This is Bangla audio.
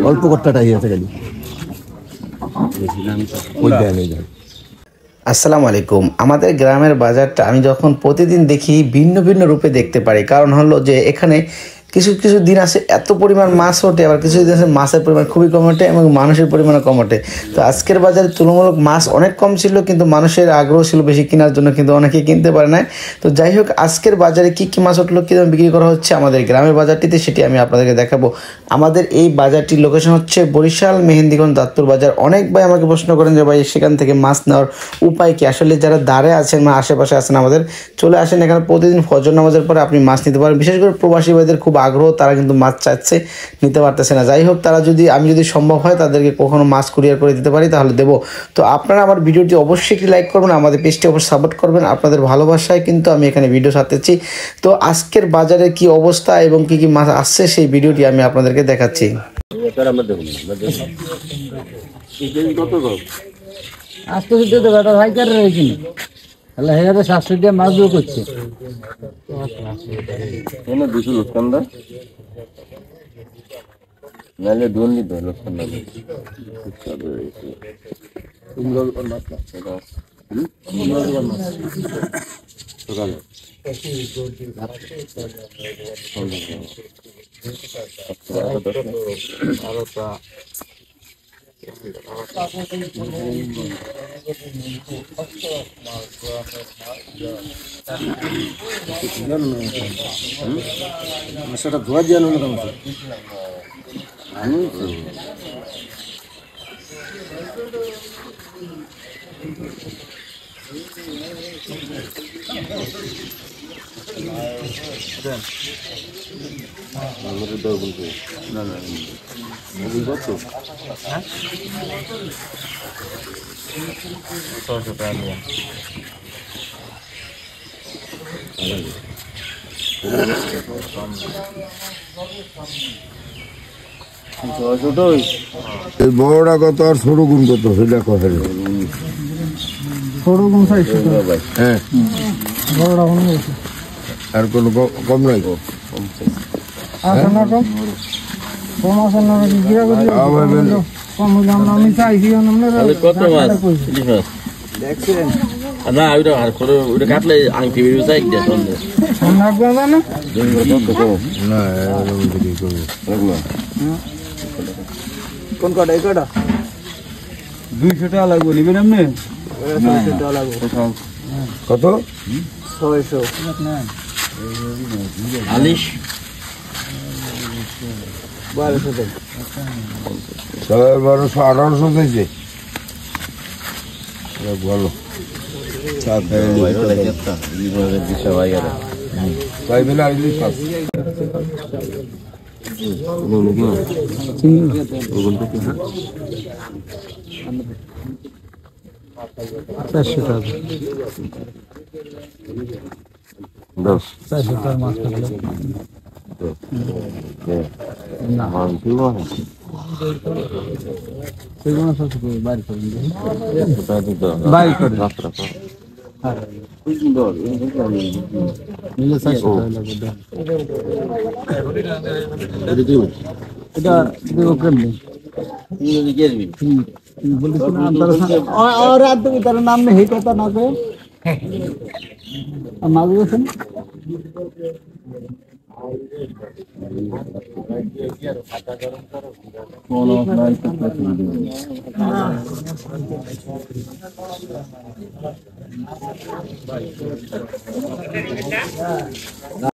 অল্প কট্টাটাই আছে খালি। আসসালামু আলাইকুম। আমাদের গ্রামের বাজারটা আমি যখন প্রতিদিন দেখি ভিন্ন ভিন্ন রূপে দেখতে পারি। কারণ হলো যে এখানে কিছু কিছু দিন আসে এত পরিমাণ মাছ ওঠে, আবার কিছু দিন আসে মাছের পরিমাণ খুবই কম ওঠে এবং মানুষের পরিমাণও কম ওঠে। তো আজকের বাজারে তুলনামূলক মাছ অনেক কম ছিল, কিন্তু মানুষের আগ্রহ ছিল বেশি কেনার জন্য, কিন্তু অনেকেই কিনতে পারে না। তো যাই হোক, আজকের বাজারে কী কী মাছ উঠলো, কী দামে বিক্রি করা হচ্ছে আমাদের গ্রামের বাজারটিতে, সেটি আমি আপনাদেরকে দেখাবো। আমাদের এই বাজারটির লোকেশন হচ্ছে বরিশাল মেহেন্দিগঞ্জ দাঁতপুর বাজার। অনেক ভাই আমাকে প্রশ্ন করেন যে ভাই সেখান থেকে মাছ নেওয়ার উপায় কি। আসলে যারা দাঁড়ে আছেন বা আশেপাশে আছেন আমাদের, চলে আসেন এখানে। প্রতিদিন ফজর নামাজের পরে আপনি মাছ নিতে পারেন। বিশেষ করে প্রবাসী ভাইদের খুব আগ্রহ, তারা কিন্তু মাছ চাচ্ছে, নিতে পারতেছে না। যাই হোক, তারা আমি যদি সম্ভব হয় তাদেরকে কখনো মাছ কুরিয়ার করে দিতে পারি তাহলে দেবো। তো আপনারা আমার ভিডিওটি অবশ্যই একটি লাইক করবেন, আমাদের পেজটি অবশ্যই সাপোর্ট করবেন। আপনাদের ভালোবাসায় কিন্তু আমি এখানে ভিডিও ছাড়তেছি। তো আজকের বাজারে কি অবস্থা এবং কি কি মাছ আসছে সেই ভিডিওটি আমি আপনাদেরকে দেখাচ্ছি। মাছ করছে নাহলে দোন দিত লোকসান না সকালে মাছটা ধোয়া দিয়ে আনো না। বড়টা কত আর সরু গুণ কত সেটা কথা সরু গুণ হ্যাঁ আর কোনো কম নাই দেখছেন না ওইটা আর করে ওইটা কাটলে আংটি বেরিয়ে যায় কোন কটা এই কটা 200 টাকা লাগবে নিবেন আপনি 600 টাকা লাগবে কত 600 আলিশ 1200 টাকা 1200 দিয়েছে ভালো চা খাই মিলে আইলি সব নাম নেই কথা না মাগুর